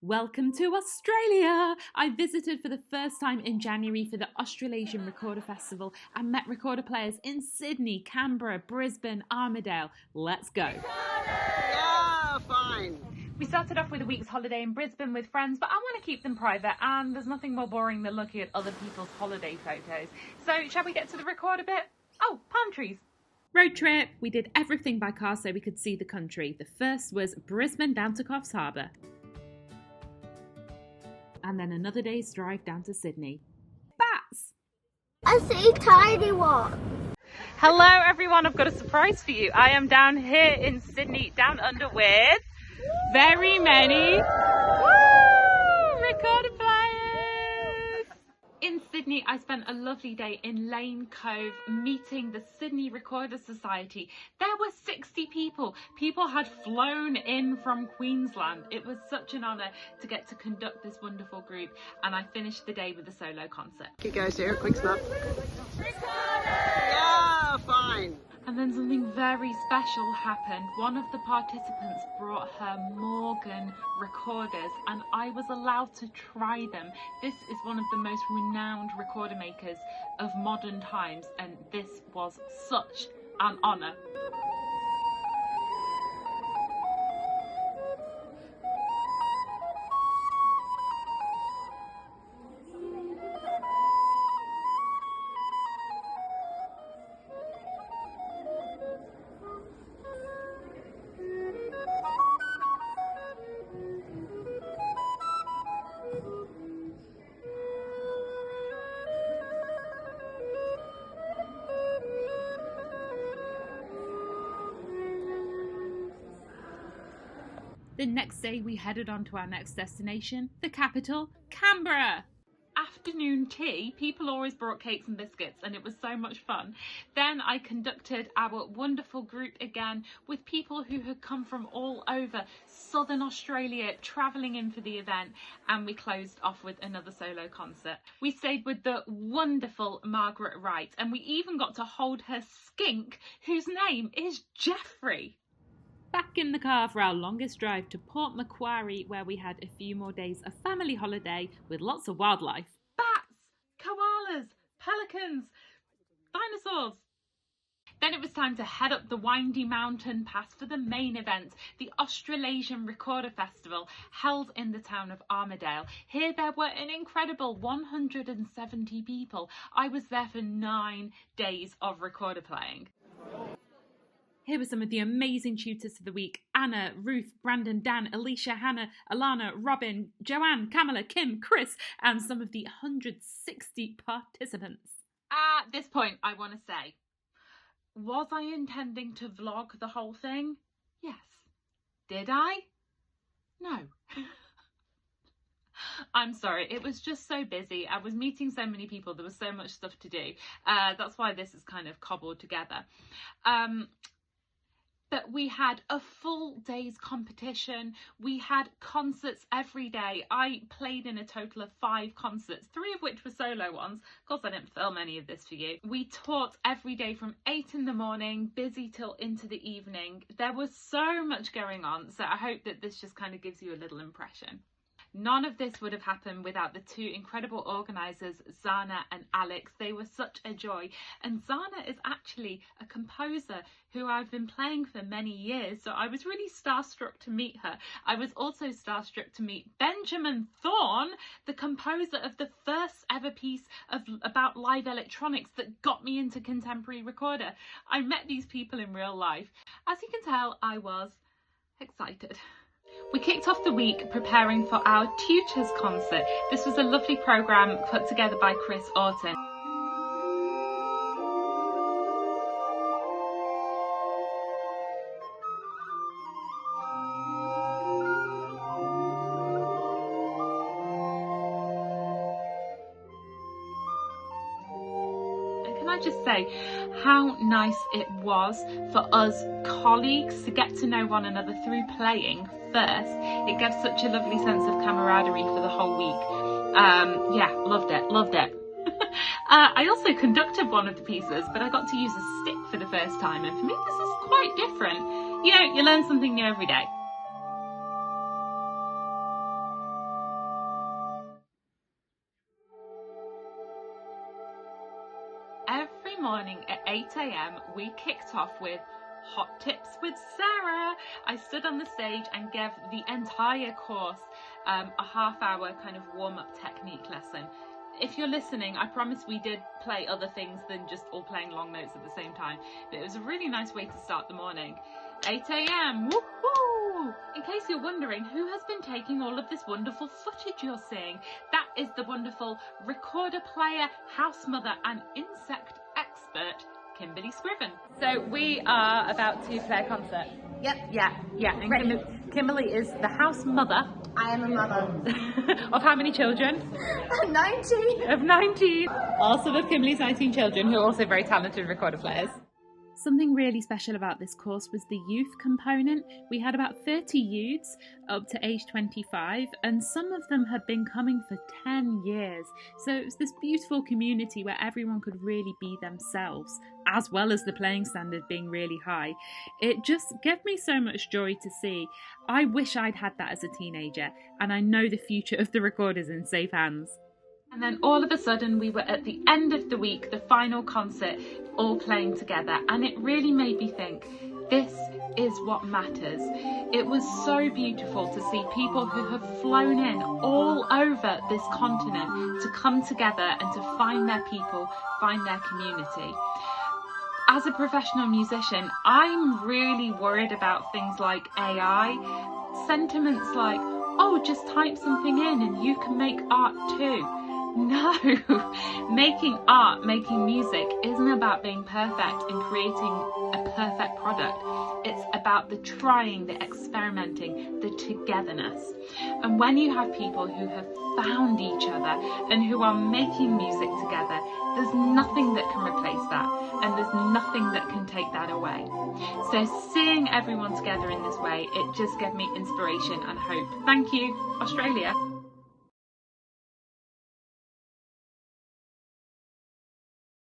Welcome to Australia! I visited for the first time in January for the Australasian Recorder Festival and met recorder players in Sydney, Canberra, Brisbane, Armidale. Let's go! Yeah, fine. We started off with a week's holiday in Brisbane with friends, but I want to keep them private and there's nothing more boring than looking at other people's holiday photos. So shall we get to the recorder bit? Oh, palm trees! Road trip! We did everything by car so we could see the country. The first was Brisbane down to Coffs Harbour. And then another day's drive down to Sydney. Bats! I see tiny one. Hello everyone, I've got a surprise for you. I am down here in Sydney, down under with very many recorder players. In Sydney, I spent a lovely day in Lane Cove meeting the Sydney Recorder Society. There were 60 people. People had flown in from Queensland. It was such an honour to get to conduct this wonderful group, and I finished the day with a solo concert. Here goes here, quick snap. Yeah, fine. And then something very special happened. One of the participants brought her Morgan recorders and I was allowed to try them. This is one of the most renowned recorder makers of modern times and this was such an honour. The next day we headed on to our next destination, the capital, Canberra. Afternoon tea, people always brought cakes and biscuits and it was so much fun. Then I conducted our wonderful group again with people who had come from all over southern Australia travelling in for the event, and we closed off with another solo concert. We stayed with the wonderful Margraet Wright and we even got to hold her skink whose name is Jeffery. Back in the car for our longest drive to Port Macquarie, where we had a few more days of family holiday with lots of wildlife. Bats, koalas, pelicans, dinosaurs. Then it was time to head up the windy mountain pass for the main event, the Australasian Recorder Festival, held in the town of Armidale. Here there were an incredible 170 people. I was there for 9 days of recorder playing. Here were some of the amazing tutors of the week. Anna, Ruth, Brandon, Dan, Alicia, Hannah, Alana, Robin, Joanne, Kamala, Kim, Chris, and some of the 160 participants. At this point, I want to say, was I intending to vlog the whole thing? Yes. Did I? No. I'm sorry, it was just so busy. I was meeting so many people. There was so much stuff to do. That's why this is kind of cobbled together. But we had a full day's competition. We had concerts every day. I played in a total of 5 concerts, 3 of which were solo ones. Of course, I didn't film any of this for you. We taught every day from 8 in the morning, busy till into the evening. There was so much going on, so I hope that this just kind of gives you a little impression. None of this would have happened without the 2 incredible organisers, Zana and Alex. They were such a joy. And Zana is actually a composer who I've been playing for many years, so I was really starstruck to meet her. I was also starstruck to meet Benjamin Thorne, the composer of the first ever piece about live electronics that got me into contemporary recorder. I met these people in real life. As you can tell, I was excited. We kicked off the week preparing for our Tutors concert. This was a lovely programme put together by Chris Orton. Can I just say how nice it was for us colleagues to get to know one another through playing first. It gave such a lovely sense of camaraderie for the whole week. Yeah, loved it. I also conducted one of the pieces, but I got to use a stick for the first time, and for me this is quite different. You know, you learn something new every day. morning at 8 a.m, we kicked off with Hot Tips with Sarah. I stood on the stage and gave the entire course a half-hour kind of warm-up technique lesson. If you're listening, I promise we did play other things than just all playing long notes at the same time, but it was a really nice way to start the morning. 8 a.m, woohoo! In case you're wondering who has been taking all of this wonderful footage you're seeing, that is the wonderful recorder player, house mother and insect expert, Kimberly Scriven. So we are about to play a concert. Yep. Yeah. And Kimberly is the house mother. I am a mother. Of how many children? 19. Of 19. Also of Kimberly's 19 children, who are also very talented recorder players. Something really special about this course was the youth component. We had about 30 youths up to age 25, and some of them had been coming for 10 years. So it was this beautiful community where everyone could really be themselves, as well as the playing standard being really high. It just gave me so much joy to see. I wish I'd had that as a teenager, and I know the future of the recorders in safe hands. And then all of a sudden we were at the end of the week, the final concert, all playing together, and it really made me think, this is what matters. It was so beautiful to see people who have flown in all over this continent to come together and to find their people, find their community. As a professional musician, I'm really worried about things like AI, sentiments like, oh, just type something in and you can make art too. No, making art, making music isn't about being perfect and creating a perfect product. It's about the trying, the experimenting, the togetherness. And when you have people who have found each other and who are making music together, there's nothing that can replace that, and there's nothing that can take that away. So seeing everyone together in this way, it just gave me inspiration and hope. Thank you, Australia.